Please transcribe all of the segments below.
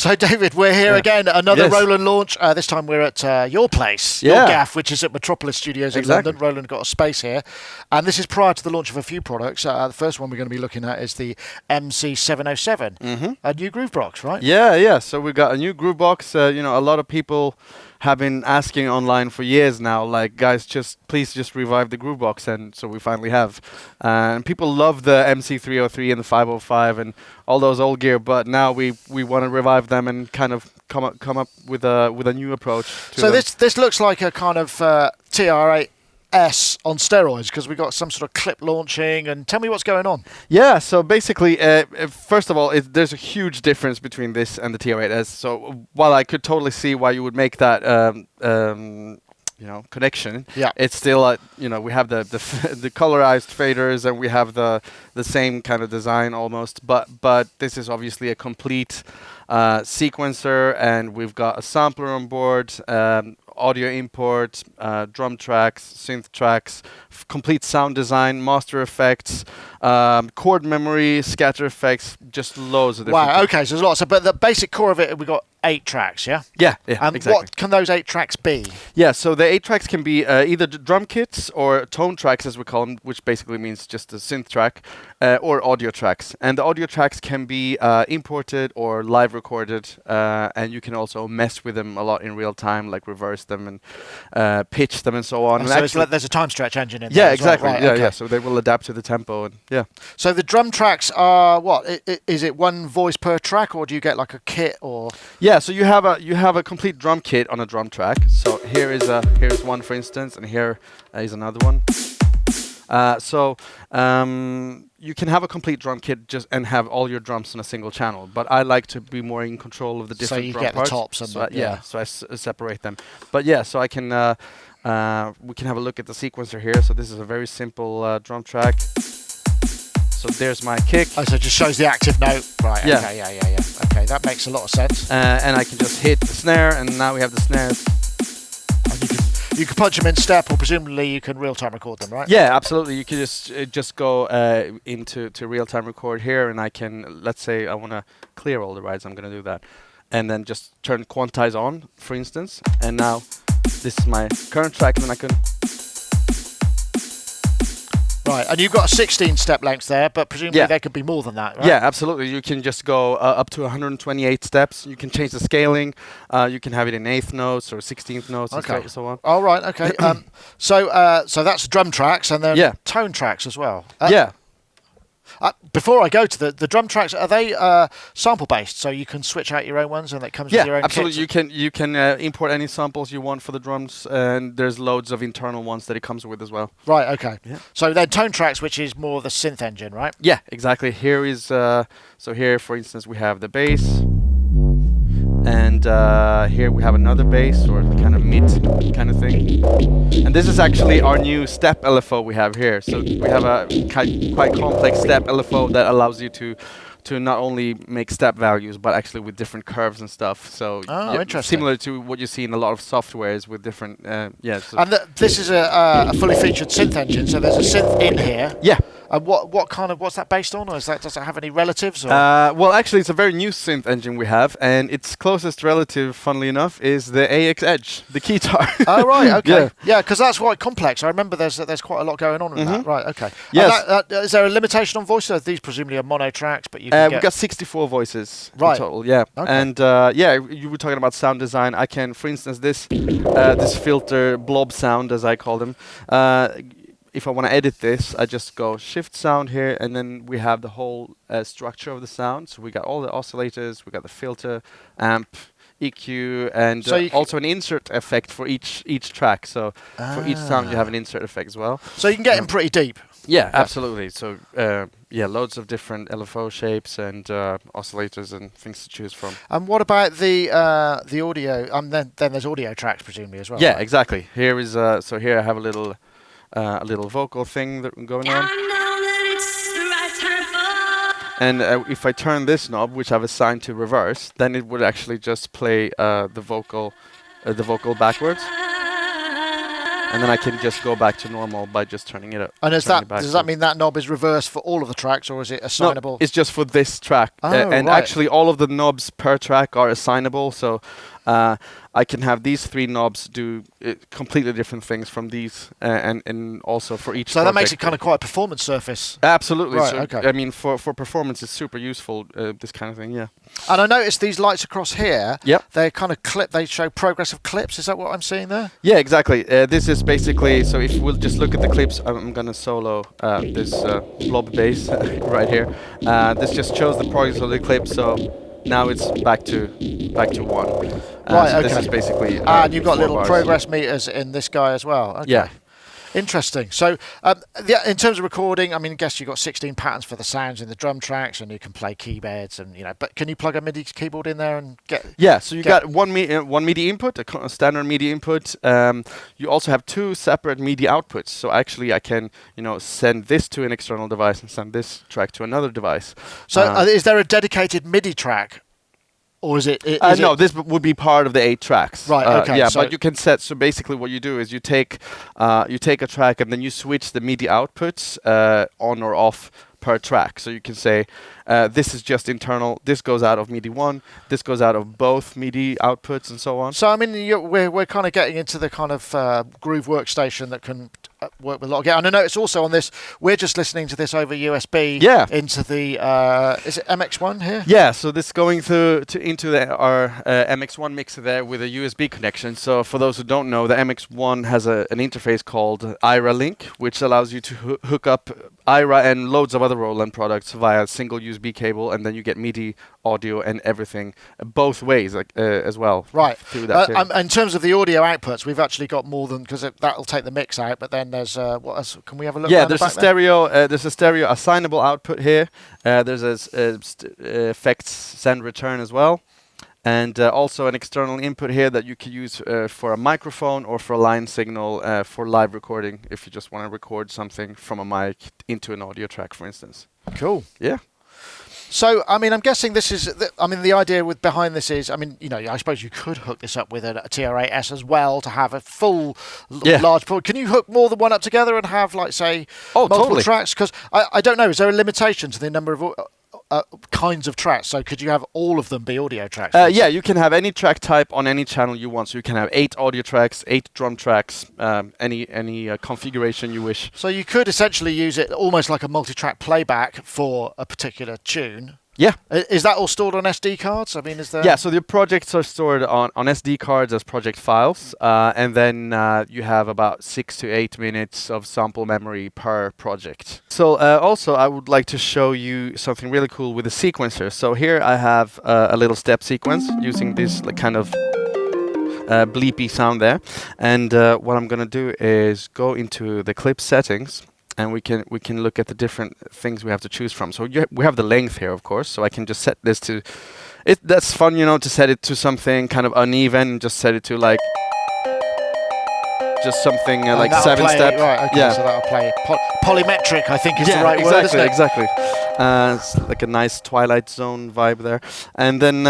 So, David, we're here again. Another Roland launch. This time we're at your place, your gaff, which is at Metropolis Studios in London. Roland got a space here. And this is prior to the launch of a few products. The first one we're going to be looking at is the MC707, a new Groovebox, right? Yeah. So we got a new Groovebox. A lot of people have been asking online for years now, like, guys, please just revive the Groovebox, and so we finally have. And people love the MC303 and the 505 and all those old gear, but now we want to revive them and kind of come up with a new approach to so them. This looks like a kind of TR8S on steroids, because we got some sort of clip launching. And tell me what's going on. Yeah, so basically, first of all, there's a huge difference between this and the TR8S. So while I could totally see why you would make that connection, it's still we have the the colorized faders, and we have the same kind of design almost, but this is obviously a complete sequencer, and we've got a sampler on board, audio import, drum tracks, synth tracks, complete sound design, master effects, chord memory, scatter effects, just loads of different. Wow, okay, so there's lots. But the basic core of it, we've got 8 tracks, yeah? Yeah, and exactly. What can those 8 tracks be? Yeah, so the 8 tracks can be either drum kits or tone tracks, as we call them, which basically means just a synth track, or audio tracks. And the audio tracks can be imported or live recorded, and you can also mess with them a lot in real time, like reverse them and pitch them and so on. And so it's like there's a time stretch engine in there. Yeah, as exactly. well. Right, Yeah. So they will adapt to the tempo, and So the drum tracks are what? Is it one voice per track, or do you get like a kit or? Yeah, so you have a complete drum kit on a drum track. So here's one, for instance, and here is another one. You can have a complete drum kit and have all your drums on a single channel, but I like to be more in control of the different drum parts. So you get the tops and so I separate them. But so I can we can have a look at the sequencer here. So this is a very simple drum track. So there's my kick. Oh, so it just shows the active note. Right, yeah. Okay, yeah. Okay, that makes a lot of sense. And I can just hit the snare, and now we have the snares. And you can punch them in step, or presumably you can real-time record them, right? Yeah, absolutely. You can just go into real-time record here, and I can, let's say I want to clear all the rides, I'm going to do that. And then just turn quantize on, for instance. And now this is my current track, and then I can... Right, and you've got a 16-step length there, but presumably there could be more than that, right? Yeah, absolutely. You can just go up to 128 steps. You can change the scaling. You can have it in 8th notes or 16th notes and so on. All right, okay. So that's drum tracks, and then tone tracks as well. Before I go to the drum tracks, are they sample based? So you can switch out your own ones, and it comes with your own absolutely. kits? You can import any samples you want for the drums, and there's loads of internal ones that it comes with as well. Right. Okay. Yeah. So then tone tracks, which is more the synth engine, right? Yeah, exactly. Here is so here, for instance, we have the bass. And here we have another bass, or kind of mid kind of thing. And this is actually our new step LFO we have here. So we have a quite complex step LFO that allows you to not only make step values, but actually with different curves and stuff. So interesting. Similar to what you see in a lot of softwares with different and this is a fully featured synth engine. So there's a synth in here. Yeah. And what's that based on, or does it have any relatives? Or? Well, actually, it's a very new synth engine we have, and its closest relative, funnily enough, is the AX Edge, the keytar. Oh right, okay, yeah, because that's quite complex. I remember there's quite a lot going on with that. Right, okay. Yes. Is there a limitation on voices? These presumably are mono tracks, but you can we've got 64 voices in total. Yeah. Okay. And you were talking about sound design. I can, for instance, this filter blob sound, as I call them. If I want to edit this, I just go Shift Sound here, and then we have the whole structure of the sound. So we got all the oscillators, we got the filter, amp, EQ, and also an insert effect for each track. So for each sound, you have an insert effect as well. So you can get in pretty deep. Yeah, absolutely. So loads of different LFO shapes and oscillators and things to choose from. And what about the audio? Then there's audio tracks presumably as well. Yeah, right? exactly. Here is so here I have a little vocal thing going on. And if I turn this knob, which I've assigned to reverse, then it would actually just play the vocal backwards. and then I can just go back to normal by just turning it up. And does that mean that knob is reversed for all of the tracks, or is it assignable? No, it's just for this track. And actually all of the knobs per track are assignable, so I can have these 3 knobs do completely different things from these, and also for each. So that makes it kind of quite a performance surface. Absolutely. Right, so, okay. I mean, for performance, it's super useful. This kind of thing, yeah. And I noticed these lights across here. Yep. They kind of clip. They show progressive clips. Is that what I'm seeing there? Yeah, exactly. This is basically, so if we'll just look at the clips, I'm gonna solo this blob bass right here. This just shows the progress of the clip. So now it's back to 1. Right. So okay. This is basically. And you've got little bars. progress meters in this guy as well. Okay. Yeah. Interesting. So, in terms of recording, I mean, I guess you've got 16 patterns for the sounds in the drum tracks, and you can play keybeds, and but can you plug a MIDI keyboard in there and get? Yeah. So you got one MIDI input, a standard MIDI input. You also have 2 separate MIDI outputs. So actually, I can send this to an external device and send this track to another device. So, is there a dedicated MIDI track? Or is it? No, this would be part of the 8 tracks. Right. Okay. Yeah, so but you can set. So basically, what you do is you take a track and then you switch the MIDI outputs on or off per track. So you can say this is just internal. This goes out of MIDI 1. This goes out of both MIDI outputs, and so on. So I mean, we're kind of getting into the kind of Groove workstation that can work with a lot of gear. And I know it's also on this. We're just listening to this over USB. Yeah. Into the is it MX1 here? Yeah. So this going into our MX1 mixer there with a USB connection. So for those who don't know, the MX1 has an interface called Aira Link, which allows you to hook up Aira and loads of other Roland products via a single USB cable, and then you get MIDI audio and everything both ways as well. Right. Through that in terms of the audio outputs, we've actually got more than, because that'll take the mix out. But then there's what else? Can we have a look? Yeah, there's a stereo. There's a stereo assignable output here. There's a effects send return as well, and also an external input here that you can use for a microphone or for a line signal for live recording if you just want to record something from a mic into an audio track, for instance. Cool. Yeah. So, I mean, I'm guessing this is. The idea behind this is. I mean, I suppose you could hook this up with a TR-8S as well to have a full large. Can you hook more than one up together and have, like, say, multiple tracks? Because I don't know. Is there a limitation to the number of kinds of tracks? So could you have all of them be audio tracks? Yeah, you can have any track type on any channel you want. So you can have 8 audio tracks, 8 drum tracks, any configuration you wish. So you could essentially use it almost like a multi-track playback for a particular tune. Yeah. Is that all stored on SD cards? I mean, is there... Yeah, so the projects are stored on SD cards as project files, and then you have about 6 to 8 minutes of sample memory per project. So also, I would like to show you something really cool with a sequencer. So here I have a little step sequence using this kind of bleepy sound there. And what I'm going to do is go into the clip settings, and we can look at the different things we have to choose from. So we have the length here, of course. So I can just set this to it. That's fun, to set it to something kind of uneven, and just set it to like just something like 7-step. Right. Okay. Yeah. So that'll play polymetric, I think is the right word, isn't it? Exactly. It's like a nice Twilight Zone vibe there. And then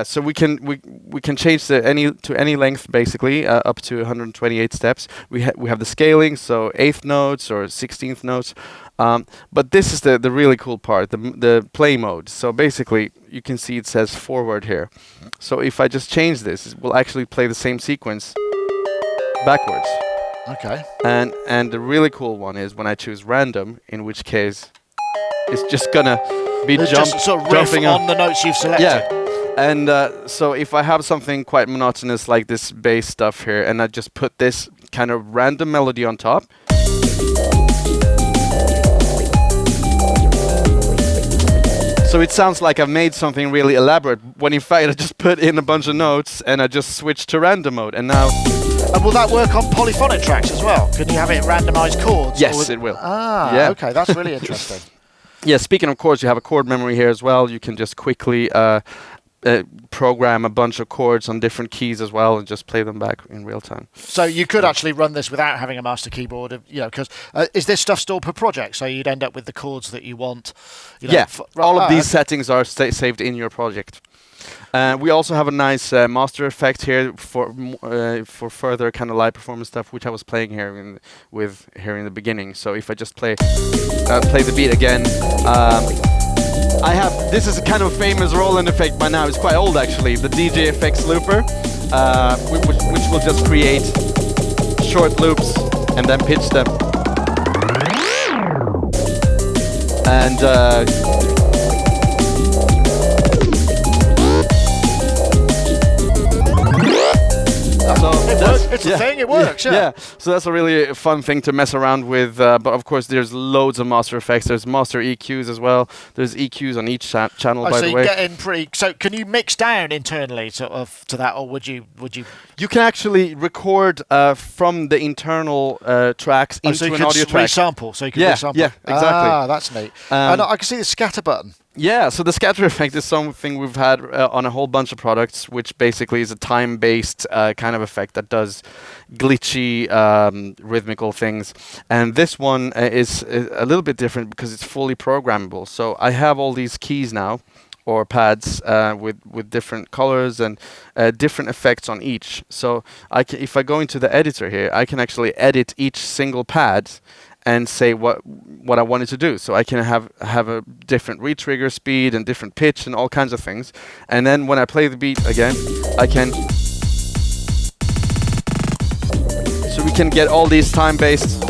so we can change to any length basically, up to 128 steps. We have the scaling, so 8th notes or 16th notes. But this is the really cool part, the play mode. So basically, you can see it says forward here. So if I just change this, it will actually play the same sequence backwards. Okay. And the really cool one is when I choose random, in which case it's just gonna be jumping on the notes you've selected. Yeah. And so if I have something quite monotonous like this bass stuff here, and I just put this kind of random melody on top, so it sounds like I've made something really elaborate, when in fact I just put in a bunch of notes and I just switched to random mode, and now... And will that work on polyphonic tracks as well? Can you have it randomized chords? Yes, it will. Okay, that's really interesting. Yeah, speaking of chords, you have a chord memory here as well. You can just quickly program a bunch of chords on different keys as well and just play them back in real time. So you could actually run this without having a master keyboard, because is this stuff stored per project? So you'd end up with the chords that you want. All of these settings are saved in your project. We also have a nice master effect here for further kind of live performance stuff, which I was playing here in the beginning. So if I just play the beat again, I have, this is a kind of famous Roland effect by now. It's quite old actually. The DJ effects looper, which will just create short loops and then pitch them. And it's a thing, it works, yeah. So that's a really fun thing to mess around with, but of course there's loads of master effects. There's master EQs as well. There's EQs on each channel, by the way. So you get in so can you mix down internally sort of to that, or would you? You can actually record from the internal tracks into an audio track. Resample, so you can resample. Yeah, exactly. Ah, that's neat. And I can see the scatter button. Yeah, so the scatter effect is something we've had on a whole bunch of products, which basically is a time-based kind of effect that does glitchy rhythmical things. And this one is a little bit different because it's fully programmable. So I have all these keys now, or pads, with different colors and different effects on each. So if I go into the editor here, I can actually edit each single pad and say what I wanted to do. So I can have a different retrigger speed and different pitch and all kinds of things. And then when I play the beat again, I can. So we can get all these time-based,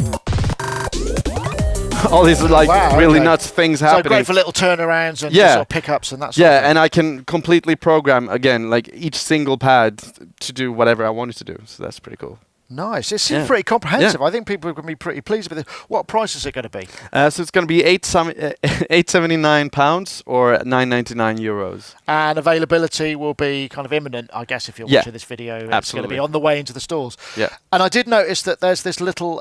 all these really nuts things happening. So great for little turnarounds and sort of pickups and that sort of thing. And I can completely program again, like each single pad to do whatever I wanted to do. So that's pretty cool. Nice. It seems pretty comprehensive. I think people are going to be pretty pleased with it. What price is it going to be? So it's going to be £879 or €999. And availability will be kind of imminent, I guess, if you're watching this video. It's going to be on the way into the stores. Yeah. And I did notice that there's this little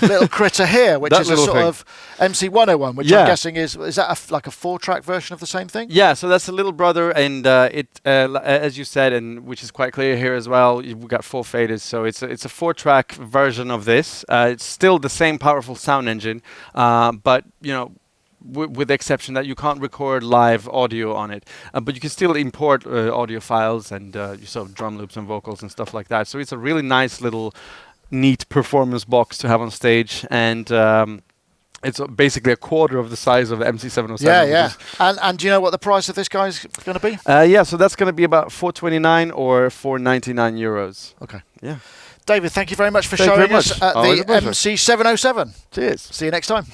little critter here, which is a sort of MC101, which I'm guessing is that like a 4-track version of the same thing? Yeah, so that's a little brother, and as you said, and which is quite clear here as well, we've got 4 faders, so it's a 4-track version of this. It's still the same powerful sound engine, but with the exception that you can't record live audio on it, but you can still import audio files and you sort of drum loops and vocals and stuff like that. So it's a really nice little neat performance box to have on stage, and it's basically a quarter of the size of the MC707. Yeah. And do you know what the price of this guy's going to be? So that's going to be about €429 or €499. Okay. Yeah. David, thank you very much for showing us at the MC707. Cheers. See you next time.